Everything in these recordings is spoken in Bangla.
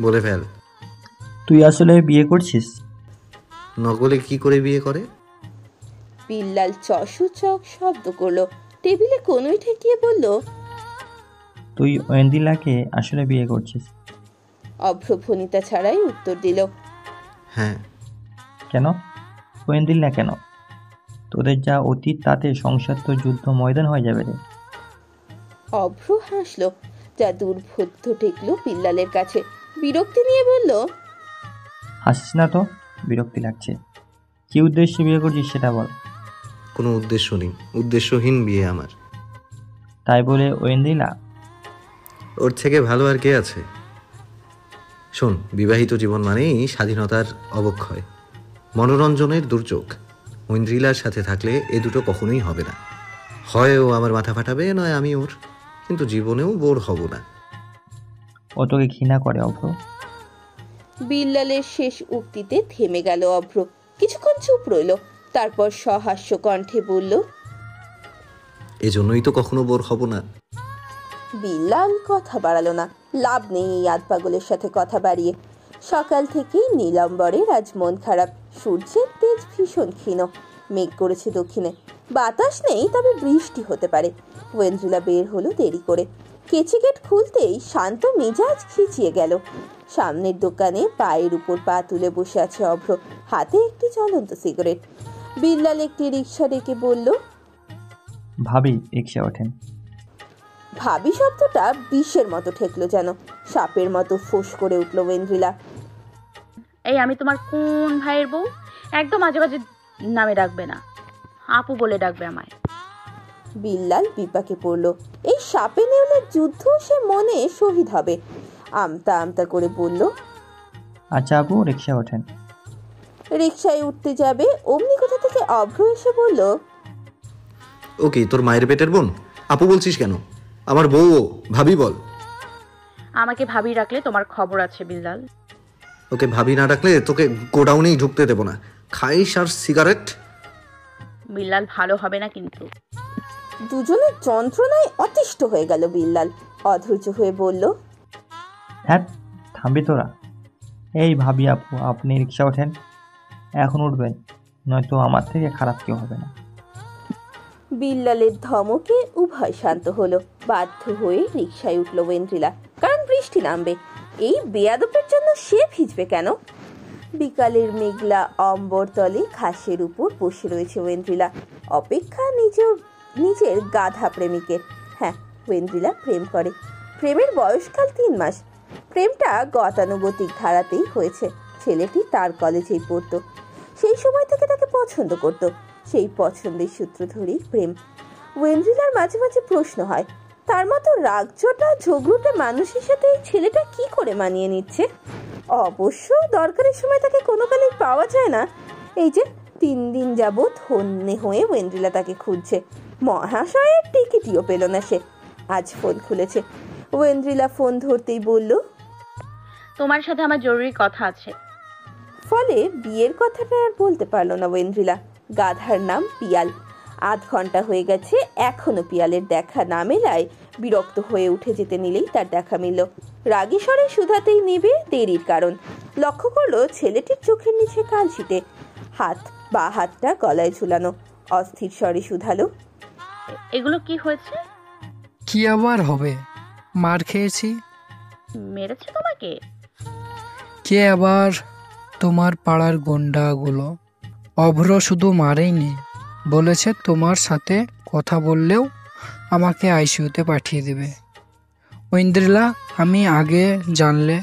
বলে ফেল। তুই আসলে বিয়ে করছিস? নকলে কি করে বিয়ে করে? বিল্লাল চসূচক শব্দ করলো, টেবিলে কোনোই ঠেকিয়ে বলল, তুই ওয়েন্দিলাকে আসলে বিয়ে করছিস? অভ্র ভনিতা ছাড়াই উত্তর দিল, হ্যাঁ। কেন? ওয়েন্দিলা কেন? তোদের যা অতীত তাতে সংসার তো যুদ্ধ ময়দান হয়ে যাবে রে। অভ্র হাসলো, যা দুর্বোধ্য ঠেকলো বিল্লালের কাছে। বিরক্তি নিয়ে বলল, হাসিস না তো, বিরক্তি লাগছে। কি উদ্দেশ্যে বিয়ে করছিস সেটা বল। কোনো উদ্দেশ্য নেই, উদ্দেশ্যহীন বিয়ে আমার। তাই বলে ওয়েন্দিলা? ওর থেকে ভালো আর কে আছে? শোন, বিবাহিত জীবন মানেই স্বাধীনতার অবক্ষয়, মনোরঞ্জনের দুর্যোগ। ঐন্দ্রিলার সাথে থাকলে এ দুটো কখনোই হবে না। হয় ও আমার মাথা ফাটাবে, নয় আমি ওর, কিন্তু জীবনেও বোর হব না। ও তোকে ঘৃণা করে অভ্র। বিল্লালের শেষ উক্তিতে থেমে গেল অভ্র। কিছুক্ষণ চুপ রইল, তারপর সহাস্য কণ্ঠে বলল, এজন্যই তো কখনো বোর হব না। বিল্লাল কথা বাড়ালো না। লাভ নেই এই আধ পাগলের সাথে কথা বাড়িয়ে। সকাল থেকেই নীলাম্বরের আজ মন খারাপ। সূর্যের তেজ ভীষণ ক্ষীণ। মেঘ করেছে দক্ষিণে, বাতাস নেই, তবে বৃষ্টি হতে পারে। ওয়েন্দ্রিলা বের হলো দেরি করে। কেচি গেট খুলতেই শান্ত মেজাজ খিচিয়ে গেল। সামনের দোকানে পায়ের উপর পা তুলে বসে আছে অভ্র, হাতে একটি জ্বলন্ত সিগারেট। বিল্লাল একটি রিক্সা ডেকে বলল, ভাবি রিক্সা ওঠেন। ভাবি শব্দটা বিষের মতো ঠেকলো যেন। সাপের মতো ফোঁস করে উঠল ওয়েন্দ্রিলা। এই আমি তোমার কোন ভাইয়ের বউ? একদম আজে বাজে নামে ডাকবে না, আপু বলে ডাকবে আমায়। বিল্লাল বিপাকে পড়ল। এই সাপে নেউলের যুদ্ধ সে মনে শহীদ হবে। আমতা আমতা করে বলল, আচ্ছা আপু রিক্সা ওঠেন। রিক্সায় উঠতে যাবে অমনি কোথা থেকে অভ্র এসে বলল, ওকে, তোর মায়ের পেটের বোন? আপু বলছিস কেন? আমার বউ ও, ভাবি বল। আমাকে ভাবি রাখলে তোমার খবর আছে বিল্লাল। ওকে ভাবি না ডাকলে তোকে গোডাউনেই ঢুকতে দেবো না। খাইস আর সিগারেট। বিল্লাল ভালো হবে না কিন্তু। দুজনের যন্ত্রণায় অতিষ্ঠ হয়ে গেল বিল্লাল। অধৈর্য হয়ে বলল, হ্যাঁ থামবি তোরা। এই ভাবি আপু আপনি রিক্সা ওঠেন, এখন উঠবেন, নয়তো আমার থেকে খারাপ কেউ হবে না। বিল্লালের ধমকে উভয় শান্ত হলো। বাধ্য হয়ে রিক্সায় উঠল ওয়েন্দ্রিলা, কারণ বৃষ্টি নামবে। এই বেয়াদপের জন্য সে ভিজবে কেন? বিকালের মেঘলা অম্বর তলে ঘাসের উপর বসে রয়েছে ওয়েন্দ্রিলা। অপেক্ষা নিজের গাধা প্রেমিকের। হ্যাঁ, ওয়েন্দ্রিলা প্রেম করে। প্রেমের বয়সকাল 3 মাস। প্রেমটা গতানুগতিক ধারাতেই হয়েছে। ছেলেটি তার কলেজেই পড়তো। সেই সময় থেকে তাকে পছন্দ করত। সেই পছন্দের সূত্র ধরেই প্রেম। ওয়েন্দ্রিলার মাঝে মাঝে প্রশ্ন হয়, তার মতো রাগচটা ঝগড়ুটে মানুষের সাথে এই ছেলেটা কি করে মানিয়ে নিচ্ছে। অবশ্য দরকারের সময় তাকে কোনো কালেই পাওয়া যায় না। এই যে 3 দিন যাবৎ হন্যে হয়ে ওয়েন্দ্রিলা তাকে খুঁজছে। মহাশয়ের টিকিটিও পেল না সে। আজ ফোন খুলেছে। ওয়েন্দ্রিলা ফোন ধরতেই বলল, তোমার সাথে আমার জরুরি কথা আছে। ফলে বিয়ের কথাটা আর বলতে পারল না ওয়েন্দ্রিলা। গাধার নাম পিয়াল। আধ ঘন্টা হয়ে গেছে, এখনো পিয়ালের দেখা না মেলায় বিরক্ত হয়ে উঠে যেতে নিলেই তার দেখা মিলল। রাগী স্বরে শুধাতেই নেবে দেরির কারণ। লক্ষ্য করলো ছেলেটির চোখের নিচে কালশিটে, বা হাতটা গলায় ঝুলানো। অস্থির স্বরে শুধালো, এগুলো কি হয়েছে? কি আবার হবে, মার খেয়েছি। মেরেছে তোমাকে? কে আবার? তোমার পাড়ার গুন্ডাগুলো। অভ্র শুধু মারেইনি, বলেছে তোমার সাথে কথা বললেও আমাকে আইসিইউতে পাঠিয়ে দেবে। ঐন্দ্রিলা, আমি আগে জানলে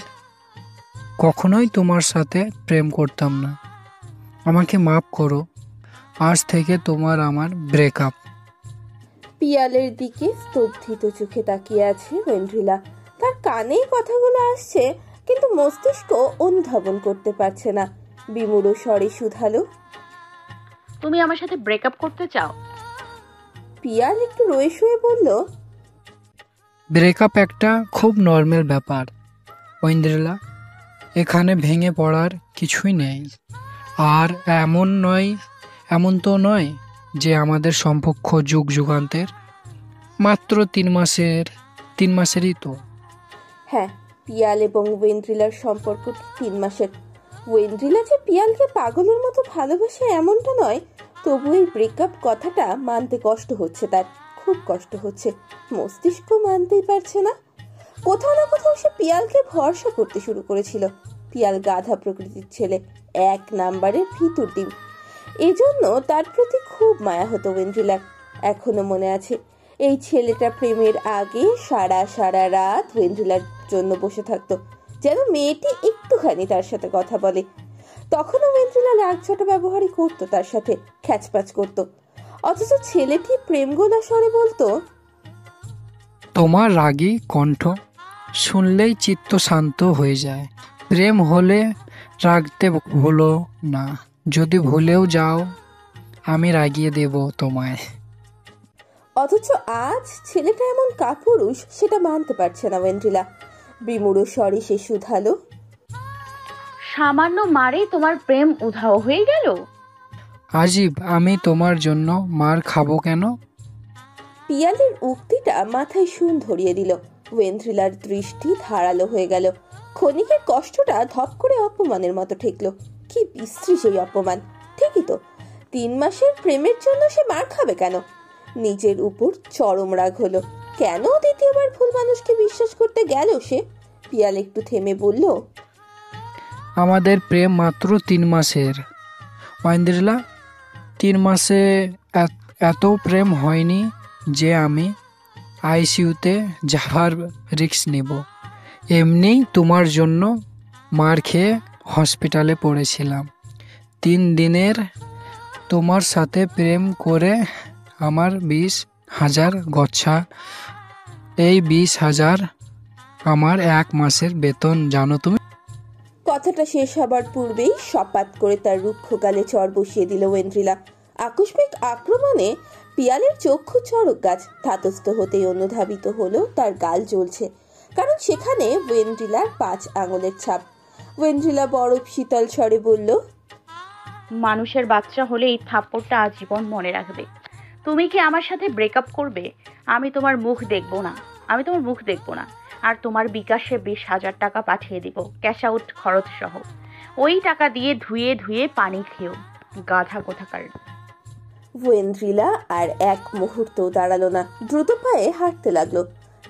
কখনোই তোমার সাথে প্রেম করতাম না। আমাকে মাফ করো, আজ থেকে তোমার আমার ব্রেকআপ। পিয়ালের দিকে স্তব্ধিত চোখে তাকিয়ে আছে ওয়েন্দ্রিলা। তার কানে কথাগুলো আসছে, কিন্তু মস্তিষ্ক অনুধাবন করতে পারছে না। বিমূঢ় স্বরে শুধালো, তুমি আমার সাথে ব্রেকআপ করতে চাও? পিয়াল একটু রয়ে শুয়ে বলল, ব্রেকআপ একটা খুব নর্মাল ব্যাপার ঐন্দ্রিলা, এখানে ভেঙে পড়ার কিছুই নেই। আর এমন তো নয় যে আমাদের সম্পর্ক যুগ যুগান্তের। মাত্র 3 মাসেরই তো। হ্যাঁ, পিয়াল এবং ওয়েন্ড্রিলার সম্পর্ক 3 মাসের। ওয়েন্ড্রিলা যে পিয়ালকে পাগলের মতো ভালোবাসে এমনটা নয়, তবু এই ব্রেকআপ কথাটা মানতে কষ্ট হচ্ছে তার, খুব কষ্ট হচ্ছে। মস্তিষ্ক মানতেই পারছে না। কোথাও না কোথাও সে পিয়ালকে ভরসা করতে শুরু করেছিল। পিয়াল গাধা প্রকৃতির ছেলে, 1 নাম্বারের ভিতর ডিম। এজন্য তার প্রতি খুব মায়া হতো ওয়েন্ড্রিলার। এখনো মনে আছে, এই ছেলেটা প্রেমের আগে সারা সারা রাত ওয়েন্ড্রিলার জন্য বসে থাকতো, যেন মেয়েটি একটুখানি তার সাথে কথা বলে। তখনও ওয়েন্ড্রিলা রাগছটা ব্যবহারই করতো, তার সাথে খ্যাচপ্যাচ করতো। অথচ ছেলেটি প্রেম গোলা স্বরে বলতো, তোমার রাগী কণ্ঠ শুনলেই চিত্ত শান্ত হয়ে যায়। প্রেম হলে রাগতে ভুলো না, যদি ভুলেও যাও আমি রাগিয়ে দেব তোমায়। অথচ আজ ছেলেটা এমন কাপুরুষ সেটা মানতে পারছে না ওয়েন্ড্রিলা। বিমূঢ় স্বরে সে শুধালো, সামান্য মারেই তোমার প্রেম উধাও হয়ে গেল? আজীব, আমি তোমার জন্য মার খাবো কেন? পিয়ালের উক্তিটা মাথায় শুন ধরিয়ে দিল। ওয়েন্ড্রিলার দৃষ্টি ধারালো হয়ে গেল। ক্ষণিকের কষ্টটা ধপ করে অপমানের মতো ঠেকলো। কি বিশ্রী সেই অপমান! ঠিকই তো, 3 মাসের প্রেমের জন্য সে মার খাবে কেন? নিজের উপর চরম রাগ হলো। কেন দ্বিতীয়বার ভুল মানুষকে বিশ্বাস করতে গেল সে? পিয়াল একটু থেমে বলল, আমাদের প্রেম মাত্র 3 মাসের ওয়েন্দ্রিলা। 3 মাসে এত প্রেম হয়নি যে আমি আইসিইউতে যাওয়ার রিস্ক নেব। এমনিই তোমার জন্য মার খেয়ে হসপিটালে পড়েছিলাম। 3 দিনের তোমার সাথে প্রেম করে আমার 20,000 গচ্ছা। এই 20,000 আমার 1 মাসের বেতন, জানো তুমি? কথাটা শেষ হবার পূর্বেই সপাত করে তার রুক্ষ গালে চড় বসিয়ে দিল ওয়েন্ড্রিলা। আকস্মিক আক্রমণে পিয়ালের চক্ষু চড়ক গাছ ধাতস্থ হতেই অনুধাবিত হলো তার গাল জ্বলছে, কারণ সেখানে ওয়েন্ড্রিলার 5 আঙুলের ছাপ। ওয়েন্ড্রিলা বরফ শীতল স্বরে বলল, মানুষের বাচ্চা হলে এই থাপ্পড়টা আজীবন মনে রাখবে। তুমি কি আমার সাথে ব্রেকআপ করবে? আমি তোমার মুখ দেখবো না, আমি তোমার মুখ দেখবো না। আর তোমার বিকাশে 20,000 টাকা পাঠিয়ে দিব, ক্যাশ আউট খরচ সহ। ওই টাকা দিয়ে ধুয়ে ধুয়ে পানি খেও, গাধা কোথাকার। ওয়েন্ড্রিলা আর এক মুহূর্ত দাঁড়ালো না, দ্রুত পায়ে হাঁটতে লাগলো।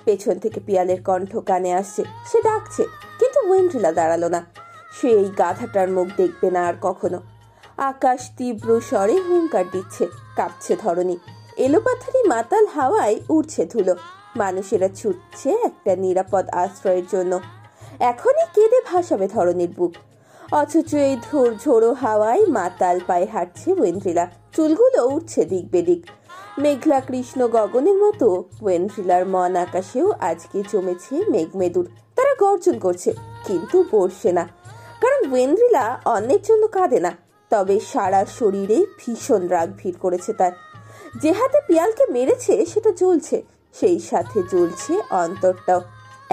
পেছন থেকে পিয়ালের কণ্ঠ কানে আসছে, সে ডাকছে, কিন্তু ওয়েন্ড্রিলা দাঁড়ালো না। সে এই গাধাটার মুখ দেখবে না আর কখনো। আকাশ তীব্র স্বরে হুঙ্কার দিচ্ছে, কাঁপছে ধরণী। এলোপাথারি মাতাল হাওয়ায় উড়ছে ধুলো। মানুষেরা ছুটছে একটা নিরাপদ আশ্রয়ের জন্য। এখনই কেঁদে ভাসাবে ধরণীর বুক। অথচ এই ঝোড়ো হাওয়ায় মাতাল পায়ে হাঁটছে ওয়েন্ড্রিলা। চুলগুলো উঠছে দিক বেদিক। মেঘলা কৃষ্ণ গগনের মতো ওয়েন্ড্রিলার মন আকাশেও আজকে জমেছে মেঘমেদুর। তারা গর্জন করছে, কিন্তু পড়ছে না, কারণ ওয়েন্ড্রিলা অন্যের জন্য কাঁদে না। তবে সারা শরীরে ভীষণ রাগ ভিড় করেছে তার। যে হাতে পিয়ালকে মেরেছে সেটা জ্বলছে, সেই সাথে জ্বলছে অন্তরটাও।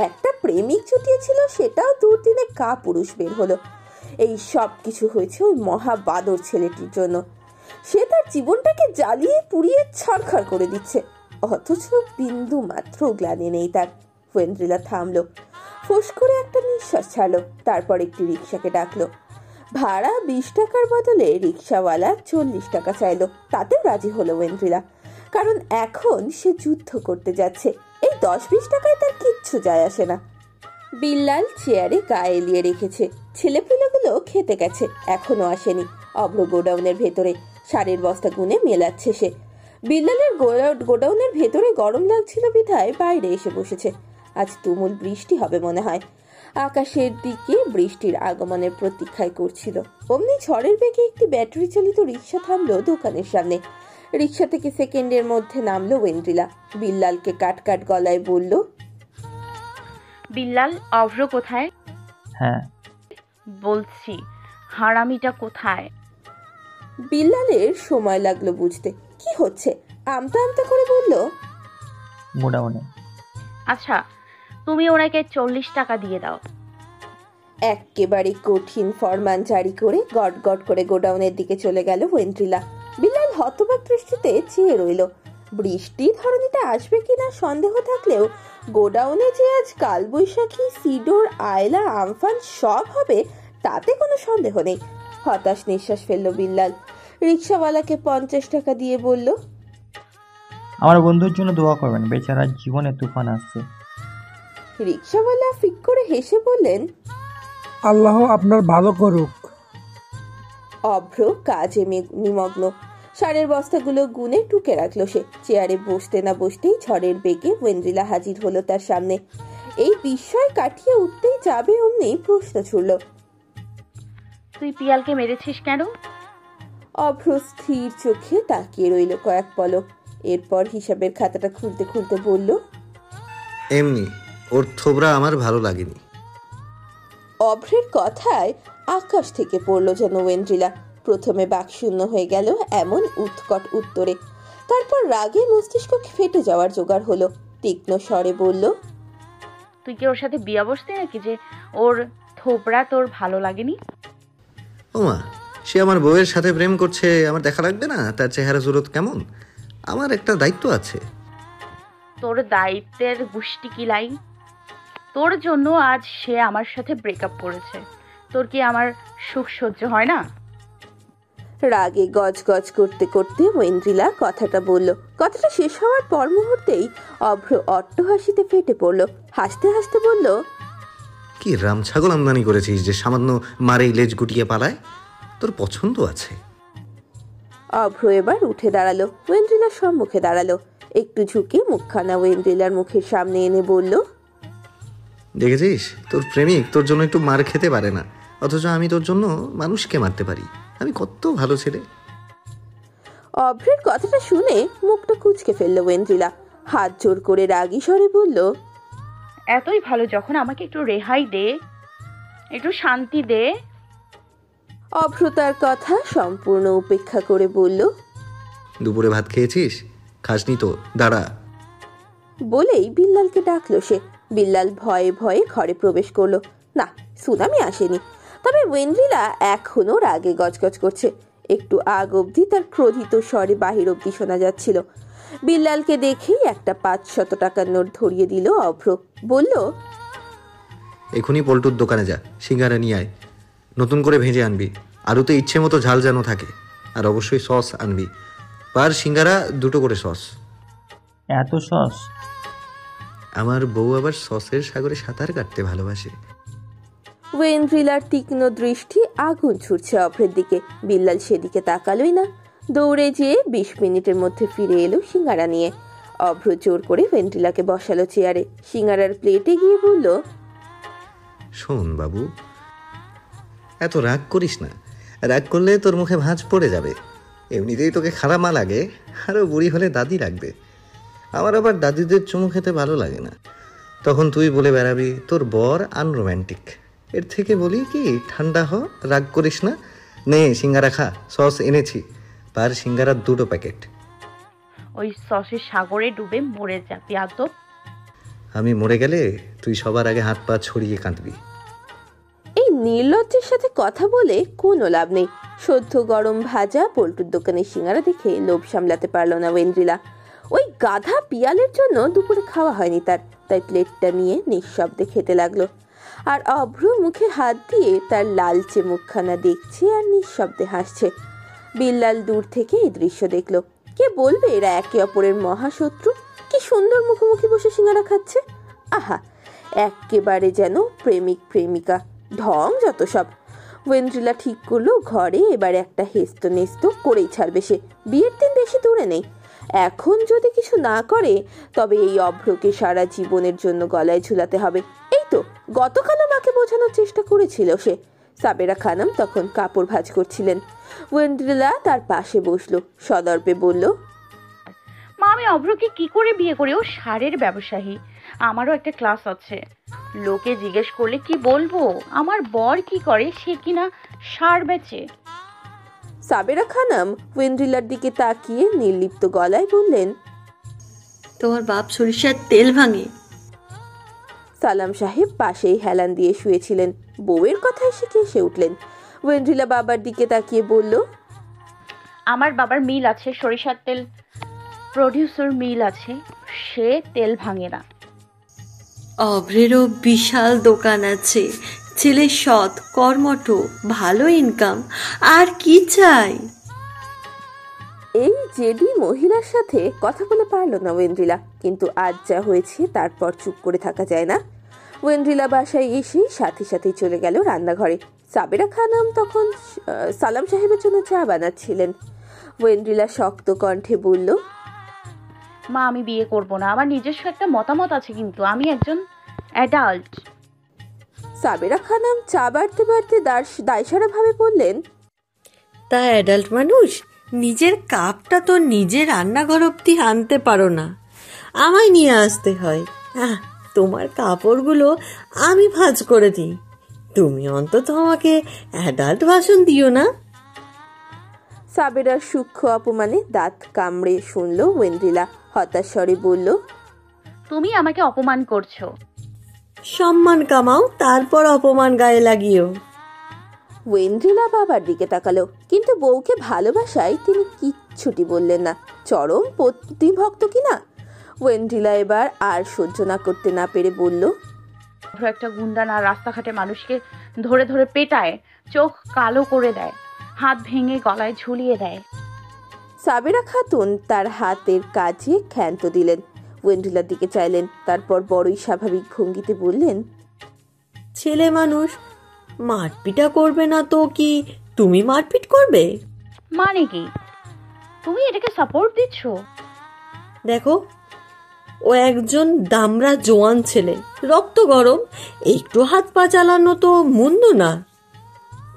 একটা প্রেমিক জুটিয়েছিল, সেটাও দুর্দিনে কাপুরুষ বের হলো। এই সব কিছু হয়েছে ওই মহাবাদর ছেলেটির জন্য। সে তার জীবনটাকে জ্বালিয়ে পুড়িয়ে ছারখার করে দিচ্ছে, অথচ বিন্দু মাত্র গ্লানি নেই তার। ওয়েন্ড্রিলা থামলো, ফোঁস করে একটা নিঃশ্বাস ছাড়লো, তারপর একটি রিক্সাকে ডাকলো। ভাড়া 20 টাকার বদলে রিক্সাওয়ালা 40 টাকা চাইলো। তাতেও রাজি হলো ওয়েন্ড্রিলা, কারণ এখন সে যুদ্ধ করতে যাচ্ছে। এই 10-20 টাকায় তার কিচ্ছু যায় আসে না। বিল্লাল চেয়ারে গা এলিয়ে রেখেছে। ছেলেপুলেগুলো খেতে গেছে, এখনো আসেনি। অভ্র গোডাউনের ভেতরে সারের বস্তা গুনে মেলাচ্ছে সে। বিল্লালের গোডাউনের ভেতরে গরম লাগছিল বিধায় বাইরে এসে বসেছে। আজ তুমুল বৃষ্টি হবে মনে হয়। আকাশের দিকে বৃষ্টির আগমনের প্রতীক্ষায় করছিল। অমনি ঝড়ের বেগে একটি ব্যাটারি চালিত রিক্সা থামলো দোকানের সামনে। রিক্সা থেকে সেকেন্ডের মধ্যে নামলো ওয়েন্ড্রিলা। বিল্লালকে কাট গলায় বলল, বিল্লাল, অভ্র কোথায়? হ্যাঁ, বলছি, হারামিটা কোথায়? বিল্লালের সময় লাগলো বুঝতে কি হচ্ছে। আমতা আমতা করে বলল, গোডাউনে। আচ্ছা, তুমি ওনাকে 40 টাকা দিয়ে দাও। একেবারে কঠিন ফরমান জারি করে গট গট করে গোডাউনের দিকে চলে গেল ওয়েন্ড্রিলা। বিল্লাল হতবাক দৃষ্টিতে চেয়ে রইল। বৃষ্টি ধরনীটা আসবে কিনা সন্দেহ থাকলেও গোডাউনে যে আজ কালবৈশাখী, সিডোর, আয়লা, আমফান সব হবে তাতে কোনো সন্দেহ নেই। হতাশ নিঃশ্বাস ফেলল বিল্লাল। রিক্সাওয়ালাকে 50 টাকা দিয়ে বলল, আমার বন্ধুর জন্য দোয়া করবেন, বেচারার জীবনে তুফান আসছে। রিক্সাওয়ালা ফিক করে হেসে বললেন, আল্লাহ আপনার ভালো করুক। অভ্র কাজে নিমগ্ন। সারের বস্তাগুলো গুনে টুকে রাখলো সে। চেয়ারে বসতে না বসতেই ঝড়ের বেগে ওয়েন্দ্রিলা হাজির হলো তার সামনে। এই বিস্ময় কাটিয়ে উঠতেই যাবে অমনি প্রশ্ন ছুড়ল, তুই পিয়ালকে মেরেছিস কেন? অভ্র স্থির চোখে তাকিয়ে রইল কয়েক পলক। এরপর হিসাবের খাতাটা খুলতে খুলতে বলল, এমনি, ওর থোবরা আমার ভালো লাগেনি। অভ্রের কথায় আকাশ থেকে পড়ল যেন ওয়েন্দ্রিলা। প্রথমে বাকশূন্য হয়ে গেল এমন উৎকট উত্তরে, তারপর রাগে মস্তিষ্ক ফেটে যাওয়ার জোগাড় হলো। তীক্ষ্ণ স্বরে বলল, তুই কি ওর সাথে বিয়া বসতে নাকি যে ওর থোবরা তোর ভালো লাগেনি? ওমা, সে আমার বউয়ের সাথে প্রেম করছে, আমার দেখা লাগবে না তার চেহারা সুরত কেমন? আমার একটা দায়িত্ব আছে। তোর দায়িত্বের গুষ্টি কিলাই। তোর জন্য আজ সে আমার সাথে ব্রেকআপ করেছে। তোর কি আমার সুখ সহ্য হয় না? রাগে গজ গজ করতে করতে ওয়েন্দ্রিলা কথাটা বলল। কথাটা শেষ হওয়ার পর মুহূর্তেই অভ্র অট্টহাসিতে ফেটে পড়ল। হাসতে হাসতে বলল, কি রাম ছাগল আমদানি করেছিস যে সামান্য মারেই লেজ গুটিয়ে পালায়? তোর পছন্দ আছে। অভ্র এবার উঠে দাঁড়ালো, ওয়েন্দ্রিলার সম্মুখে দাঁড়ালো। একটু ঝুঁকে মুখখানা ওয়েন্দ্রিলার মুখের সামনে এনে বলল, দেখেছিস, তোর প্রেমিক তোর জন্য একটু মার খেতে পারে না, অথচ আমি তোর জন্য মানুষকে মারতে পারি। আমি কত ভালো ছেলে। অভ্রের কথাটা শুনে মুখটা কুঁচকে ফেললো ওয়েন্দ্রিলা। হাত জোর করে রাগী স্বরে বলল, এতই ভালো যখন আমাকে একটু রেহাই দে, একটু শান্তি দে। অভ্র তার কথা সম্পূর্ণ উপেক্ষা করে বলল, দুপুরে ভাত খেয়েছিস? খাসনি তো, দাঁড়া। বলেই বিল্লালকে ডাকলো সে। বিল্লাল ভয়ে ভয়ে ঘরে প্রবেশ করলো। না, সুনামি আসেনি, তবে ওয়েন্দ্রিলা এখনো রাগে গজগজ করছে। একটু আগ অবধি তার ক্রোধিত স্বরে বাহির অবধি শোনা যাচ্ছিল। বিল্লালকে দেখেই একটা 500 টাকার নোট ধরিয়ে দিল অভ্র। বলল, এখনই পল্টুর দোকানে যা, সিঙ্গারা নিয়ে আয়, নতুন করে ভেজে আনবি, আলুতে ইচ্ছে মতো ঝাল যেন থাকে, আর অবশ্যই সস আনবি। পার সিঙ্গারা 2টো করে সস। এত সস? আমার বউ আবার সসের সাগরে সাঁতার কাটতে ভালোবাসে। ওয়েন্দ্রিলার তীক্ষ্ণ দৃষ্টি আগুন ছুটছে অভ্রের দিকে। বিল্লাল সেদিকে তাকালোই না। দৌড়ে যেয়ে 20 মিনিটের মধ্যে ফিরে এলো সিঙ্গারা নিয়ে। অভ্র জোর করে ওয়েন্দ্রিলাকে বসালো চেয়ারে। সিঙ্গারার প্লেটে গিয়ে বলল, শোন বাবু, এত রাগ করিস না। রাগ করলে তোর মুখে ভাঁজ পড়ে যাবে। এমনিতেই তোকে খারাপ মা লাগে, আরও বুড়ি হলে দাদি লাগবে। আমার আবার দাদিদের চুমু খেতে ভালো লাগে না। তখন তুই বলে বেড়াবি তোর বর আনরোম্যান্টিক। এর থেকে বলি কি, ঠান্ডা হ, রাগ করিস না। নে সিঙ্গারা খা, সস এনেছি, পার সিঙ্গারা 2টো প্যাকেট। ওই সসের সাগরে ডুবে মরে যা বিয়াদব। আমি মরে গেলে তুই সবার আগে হাত পা ছড়িয়ে কাঁদবি। এই নির্লজ্জের সাথে কথা বলে কোনো লাভ নেই। সদ্য গরম ভাজা পল্টুর দোকানের সিঙ্গারা দেখে লোভ সামলাতে পারলো না ওয়েন্দ্রিলা। ওই গাধা পিয়ালের জন্য দুপুরে খাওয়া হয়নি তার, তাই প্লেটটা নিয়ে নিঃশব্দে খেতে লাগলো। আর অভ্র মুখে হাত দিয়ে তার লালচে মুখখানা দেখছে আর নিঃশব্দে হাসছে। বিল্লাল দূর থেকে এই দৃশ্য দেখলো। কে বলবে এরা একে অপরের মহাশত্রু? কি সুন্দর মুখোমুখি বসে সিঙ্গারা খাচ্ছে। আহা, একেবারে যেন প্রেমিক প্রেমিকা। ঢং যত সব। ওয়েন্দ্রিলা ঠিক করলো ঘরে এবার একটা হেস্ত নেস্ত করেই ছাড়বে সে। বিয়ের দিন বেশি দূরে নেই। এখন যদি কিছু না করে তবে এই অভ্রকে সারা জীবনের জন্য গলায় ঝুলাতে হবে। এই তো গতকালও মাকে বোঝানোর চেষ্টা করেছিল সে। সাবেরা খানম তখন কাপড় ভাঁজ করছিলেন। ওয়েন্দ্রিলা তার পাশে বসলো, সদর্পে বলল, মা, আমি অভ্রকে কি করে বিয়ে করি? ও সারের ব্যবসায়ী। আমারও একটা ক্লাস আছে। লোকে জিজ্ঞেস করলে কি বলবো? আমার বর কি করে? সে কিনা সার বেচে। সাবেরা খানম ওয়েন্দ্রিলার দিকে তাকিয়ে নির্লিপ্ত গলায় বললেন, তোমার বাপ সরিষার তেল ভাঙে। সালাম সাহেব পাশেই হেলান দিয়ে শুয়েছিলেন। বউয়ের কথায় সে কেসে উঠলেন। ওয়েন্দ্রিলা বাবার দিকে তাকিয়ে বলল, আমার বাবার মিল আছে, সরিষার তেল প্রডিউসার মিল আছে, সে তেল ভাঙে না। অভ্রেরও বিশাল দোকান আছে, ছেলে সৎ, কর্মঠ, ভালো ইনকাম, আর কি চাই? এই জেডি মহিলার সাথে কথা বলে পারল না ওয়েন্দ্রিলা, কিন্তু আজ যা হয়েছে তারপর চুপ করে থাকা যায় না। ওয়েন্দ্রিলা বাসায় এসে সাথে সাথে চলে গেল রান্নাঘরে। সাবেরা খানম তখন সালাম সাহেবের জন্য চা বানাচ্ছিলেন। ওয়েন্দ্রিলা শক্ত কণ্ঠে বলল, মা, আমি বিয়ে করব না। আমার নিজস্ব একটা মতামত আছে, কিন্তু আমি একজন অ্যাডাল্ট। সাবেরা খানম চা বাড়তে বাড়তে দায়সারা ভাবে বললেন, তা অ্যাডাল্ট মানুষ নিজের কাপটা তো নিজে রান্নাঘর অব্দি আনতে পারো না, আমায় নিয়ে আসতে হয়। তোমার কাপড়গুলো আমি ভাঁজ করে দিই, তুমি অন্তত আমাকে অ্যাডাল্ট ভাষণ দিও না। সাবেরার সূক্ষ্ম অপমানে দাঁত কামড়ে শুনল ওয়েন্দ্রিলা। হতাশ স্বরে বলল, তুমি আমাকে অপমান করছো। সম্মান কামাও, তারপর অপমান গায়ে লাগিও। ওয়েন্দ্রিলা বাবার দিকে তাকালো, কিন্তু বউকে ভালোবাসায় তিনি কিচ্ছুটি বললেন না। চরম প্রতিভক্ত কিনা। ওয়েন্দ্রিলা এবার আর সহ্য না করতে না পেরে বলল, একটা গুন্ডা না রাস্তাঘাটে মানুষকে ধরে ধরে পেটায়, চোখ কালো করে দেয়, হাত ভেঙে গলায় ঝুলিয়ে দেয়। সাবেরা খাতুন তার হাতের কাজে ক্ষান্ত দিলেন, ওয়েন্দ্রিলার দিকে চাইলেন, তারপর বড়ই স্বাভাবিক ভঙ্গিতে বললেন, ছেলে মানুষ মারপিটা করবে না তো কি তুমি মারপিট করবে? মানে কি? তুমি এটাকে সাপোর্ট দিচ্ছ? দেখো, ও একজন দামড়া জোয়ান ছেলে, রক্ত গরম, একটু হাত পা চালানো তো মন্দ না।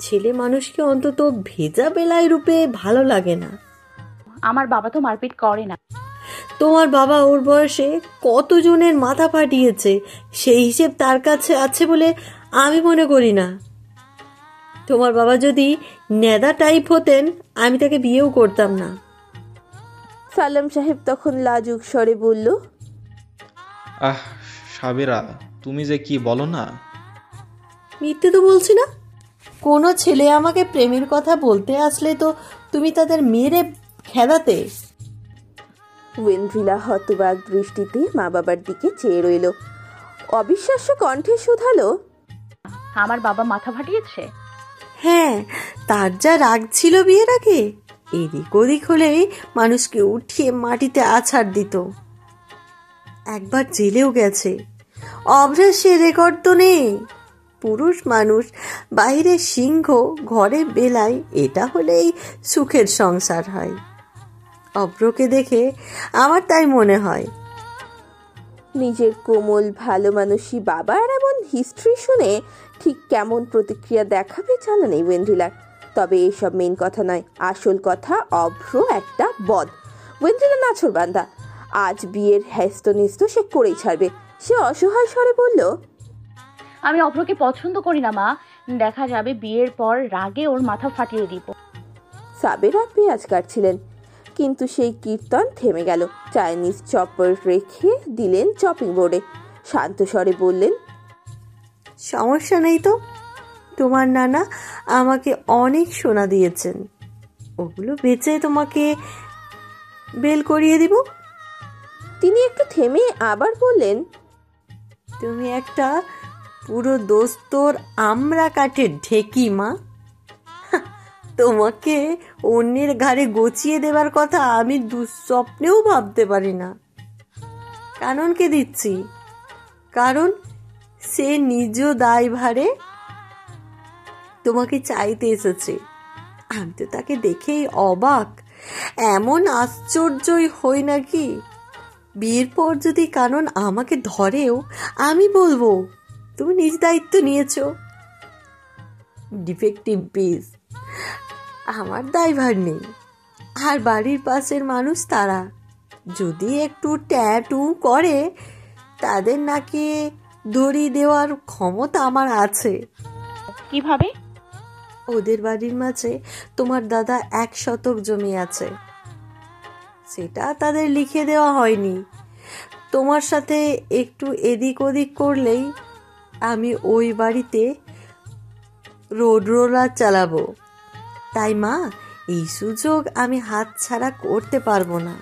ছেলে মানুষকে অন্তত ভেজা বেলায় রূপে ভালো লাগে না। আমার বাবা তো মারপিট করে না। তোমার বাবা ওর বয়সে কতজনের মাথা ফাটিয়েছে, সেই হিসেব তার কাছে আছে বলে আমি মনে করি না। তোমার বাবা যদি নেদা টাইপ হতেন, আমি তাকে বিয়েও করতাম না। সালাম সাহেব তখন লাজুক স্বরে বলল, সাবেরা, তুমি যে কি বলো না। মিথ্যে তো বলছি না। কোনো ছেলে আমাকে প্রেমের কথা বলতে আসলে তো তুমি তাদের মেরে খেদাতে। ওয়েন্দ্রিলা হতবাক দৃষ্টিতে মা বাবার দিকে চেয়ে রইল। অবিশ্বাস্য কণ্ঠে শুধালো, আমার বাবা মাথা ফাটিয়েছে? হ্যাঁ, তার যা রাগ ছিল বিয়ের আগে, এদিক ওদিক হলেই মানুষকে উঠিয়ে মাটিতে আছাড় দিত। একবার জেলেও গেছে। অভ্রের সে রেকর্ড তো নেই। পুরুষ মানুষ বাইরে সিংহ, ঘরে বেলাই, এটা হলেই সুখের সংসার হয়। অভ্রকে দেখে আমার তাই মনে হয়। নিজের কোমল ভালো মানুষী বাবার এমন হিস্ট্রি শুনে ঠিক কেমন প্রতিক্রিয়া দেখাবে জানা নেই ওয়েন্দ্রিলার। তবে এসব মেন কথা নয়, আসল কথা অভ্র একটা বদ। ওয়েন্দ্রিলা নাছোড়বান্দা। আজ বিয়ের হ্যাস্ত সে করেই ছাড়বে। সে অসহায় স্বরে বলল, আমি অভ্রকে পছন্দ করি না মা। দেখা যাবে বিয়ের পর রাগে ওর মাথা ফাটিয়ে দিব। সাবেরা পেঁয়াজ কাটছিলেন, কিন্তু সেই কীর্তন থেমে গেল। চাইনিজ চপার রেখে দিলেন চপিং বোর্ডে। শান্ত স্বরে বললেন, সমস্যা নেই তো, তোমার নানা আমাকে অনেক সোনা দিয়েছেন, ওগুলো বেচে তোমাকে বেল করিয়ে দিব। তিনি একটু থেমে আবার বললেন, তুমি একটা পুরো দোস্তর আমরা কাঠের ঢেকি মা। তোমাকে অন্যের ঘাড়ে গচিয়ে দেবার কথা আমি দুঃস্বপ্নেও ভাবতে পারি না। কাননকে দিচ্ছি, কারণ সে নিজ দায়ভারে তোমাকে চাইতে এসেছে। আমি তো তাকে দেখেই অবাক, এমন আশ্চর্যই হই নাকি। বিয়ের পর যদি কানন আমাকে ধরেও আমি বলবো তুমি নিজ দায়িত্ব নিয়েছো। ডিফেক্টিভ পিস, আমার দায়ভার নেই। আর বাড়ির পাশের মানুষ তারা যদি একটু ট্যাটু করে, তাদের নাকি দড়ি দেওয়ার ক্ষমতা আমার আছে। কিভাবে? ওদের বাড়ির মাঝে তোমার দাদা 1 শতক জমি আছে, সেটা তাদের লিখে দেওয়া হয়নি। তোমার সাথে একটু এদিক ওদিক করলেই আমি ওই বাড়িতে রোড রোলার চালাবো। তাই মা, এই সুযোগ আমি হাতছাড়া করতে পারবো না।